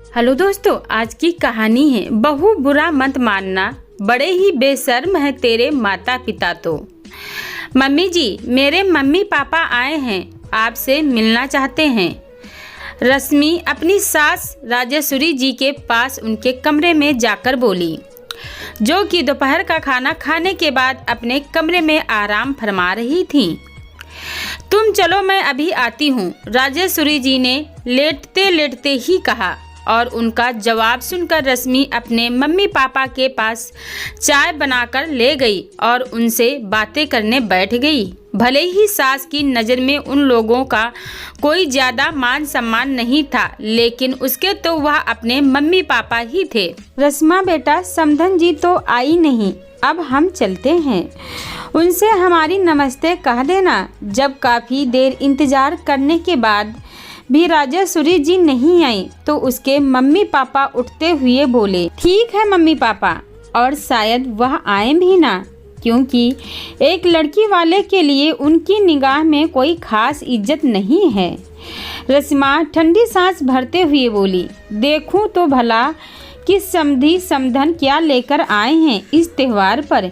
Hello दोस्तों, आज की कहानी है बहू बुरा मत मानना, बड़े ही बेशर्म है तेरे माता पिता तो। मम्मी जी, मेरे मम्मी पापा आए हैं, आपसे मिलना चाहते हैं। रश्मि अपनी सास राजेश्वरी जी के पास उनके कमरे में जाकर बोली, जो कि दोपहर का खाना खाने के बाद अपने कमरे में आराम फरमा रही थीं। तुम चलो, मैं अभी आती हूँ, राजेश्वरी जी ने लेटते लेटते ही कहा। और उनका जवाब सुनकर रश्मि अपने मम्मी पापा के पास चाय बनाकर ले गई और उनसे बातें करने बैठ गई। भले ही सास की नज़र में उन लोगों का कोई ज़्यादा मान सम्मान नहीं था, लेकिन उसके तो वह अपने मम्मी पापा ही थे। रश्मा बेटा, समधन जी तो आई नहीं, अब हम चलते हैं, उनसे हमारी नमस्ते कह देना। जब काफ़ी देर इंतज़ार करने के बाद भी राजेश्वरी जी नहीं आई तो उसके मम्मी पापा उठते हुए बोले, ठीक है मम्मी पापा, और शायद वह आए भी ना, क्योंकि एक लड़की वाले के लिए उनकी निगाह में कोई खास इज्जत नहीं है। रश्मा ठंडी सांस भरते हुए बोली, देखूं तो भला कि समधी समधन क्या लेकर आए हैं इस त्योहार पर।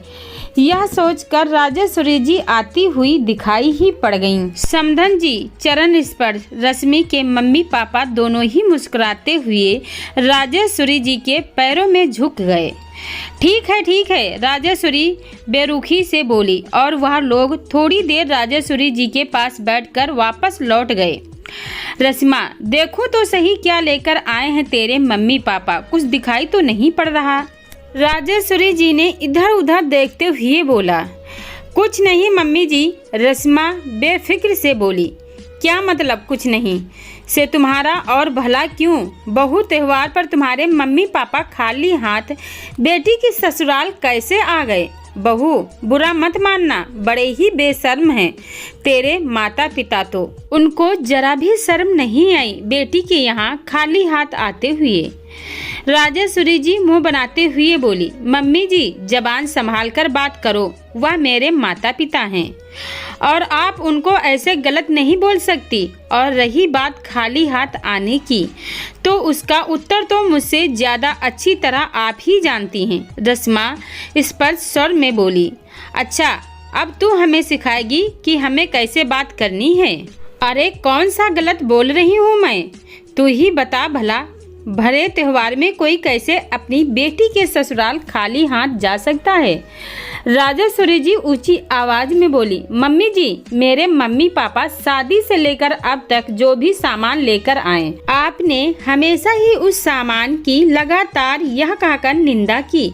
यह सोचकर राजेश्वरी जी आती हुई दिखाई ही पड़ गईं। समधन जी चरण स्पर्श। रश्मि के मम्मी पापा दोनों ही मुस्कुराते हुए राजेश्वरी जी के पैरों में झुक गए। ठीक है, राजेश्वरी बेरुखी से बोली, और वह लोग थोड़ी देर राजेश्वरी जी के पास बैठकर वापस लौट गए। रश्मा, देखो तो सही क्या लेकर आए हैं तेरे मम्मी पापा, कुछ दिखाई तो नहीं पड़ रहा। राजेश्वरी जी ने इधर उधर देखते हुए बोला, कुछ नहीं मम्मी जी। रश्मा बेफिक्र से बोली, क्या मतलब कुछ नहीं से तुम्हारा, और भला क्यों? बहू त्योहार पर तुम्हारे मम्मी पापा खाली हाथ बेटी की ससुराल कैसे आ गए? बहू बुरा मत मानना, बड़े ही बेशर्म हैं तेरे माता पिता तो। उनको जरा भी शर्म नहीं आई बेटी के यहाँ खाली हाथ आते हुए। राजेश्वरी जी मुंह बनाते हुए बोली, मम्मी जी जबान संभाल कर बात करो, वह मेरे माता पिता हैं और आप उनको ऐसे गलत नहीं बोल सकती। और रही बात खाली हाथ आने की, तो उसका उत्तर तो मुझसे ज़्यादा अच्छी तरह आप ही जानती हैं। रश्मा स्पष्ट स्वर में बोली, अच्छा अब तू हमें सिखाएगी कि हमें कैसे बात करनी है। अरे कौन सा गलत बोल रही हूँ मैं, तू ही बता भला, भरे त्योहार में कोई कैसे अपनी बेटी के ससुराल खाली हाथ जा सकता है? राजेश्वरी जी ऊंची आवाज में बोली, मम्मी जी मेरे मम्मी पापा शादी से लेकर अब तक जो भी सामान लेकर आए, आपने हमेशा ही उस सामान की लगातार यह कहकर निंदा की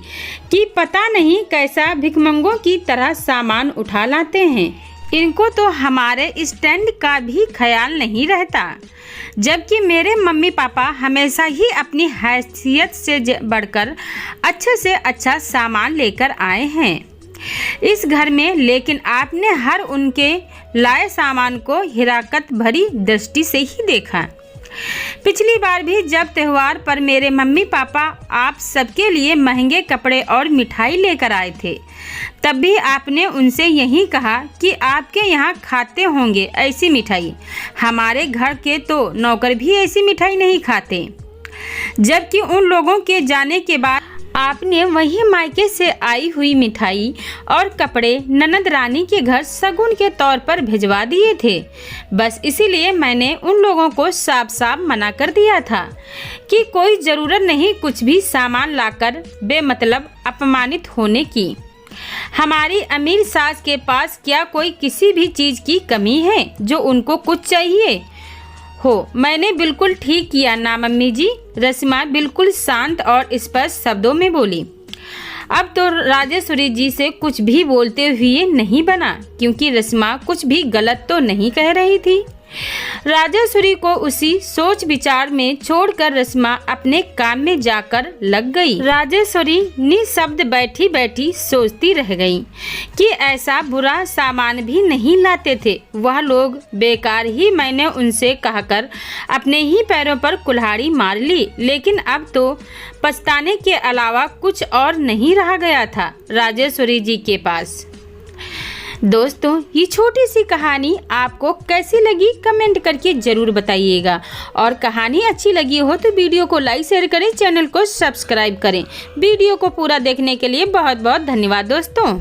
कि पता नहीं कैसा भिखमंगों की तरह सामान उठा लाते हैं। इनको तो हमारे स्टैंड का भी ख्याल नहीं रहता, जबकि मेरे मम्मी पापा हमेशा ही अपनी हैसियत से बढ़कर अच्छे से अच्छा सामान लेकर आए हैं इस घर में। लेकिन आपने हर उनके लाए सामान को हिराकत भरी दृष्टि से ही देखा। पिछली बार भी जब त्योहार पर मेरे मम्मी पापा आप सबके लिए महंगे कपड़े और मिठाई लेकर आए थे, तब भी आपने उनसे यही कहा कि आपके यहाँ खाते होंगे ऐसी मिठाई, हमारे घर के तो नौकर भी ऐसी मिठाई नहीं खाते। जबकि उन लोगों के जाने के बाद आपने वही मायके से आई हुई मिठाई और कपड़े ननद रानी के घर शगुन के तौर पर भिजवा दिए थे। बस इसीलिए मैंने उन लोगों को साफ साफ मना कर दिया था कि कोई ज़रूरत नहीं कुछ भी सामान लाकर बेमतलब अपमानित होने की। हमारी अमीर सास के पास क्या कोई किसी भी चीज़ की कमी है जो उनको कुछ चाहिए हो? मैंने बिल्कुल ठीक किया ना मम्मी जी? रश्मा बिल्कुल शांत और स्पष्ट शब्दों में बोली। अब तो राजेश्वरी जी से कुछ भी बोलते हुए नहीं बना, क्योंकि रश्मा कुछ भी गलत तो नहीं कह रही थी। राजेश्वरी को उसी सोच विचार में छोड़कर रश्मा अपने काम में जाकर लग गई। राजेश्वरी निःशब्द बैठी बैठी सोचती रह गई कि ऐसा बुरा सामान भी नहीं लाते थे वह लोग, बेकार ही मैंने उनसे कहकर अपने ही पैरों पर कुल्हाड़ी मार ली। लेकिन अब तो पछताने के अलावा कुछ और नहीं रह गया था राजेश्वरी जी के पास। दोस्तों, ये छोटी सी कहानी आपको कैसी लगी कमेंट करके ज़रूर बताइएगा। और कहानी अच्छी लगी हो तो वीडियो को लाइक शेयर करें, चैनल को सब्सक्राइब करें। वीडियो को पूरा देखने के लिए बहुत बहुत धन्यवाद दोस्तों।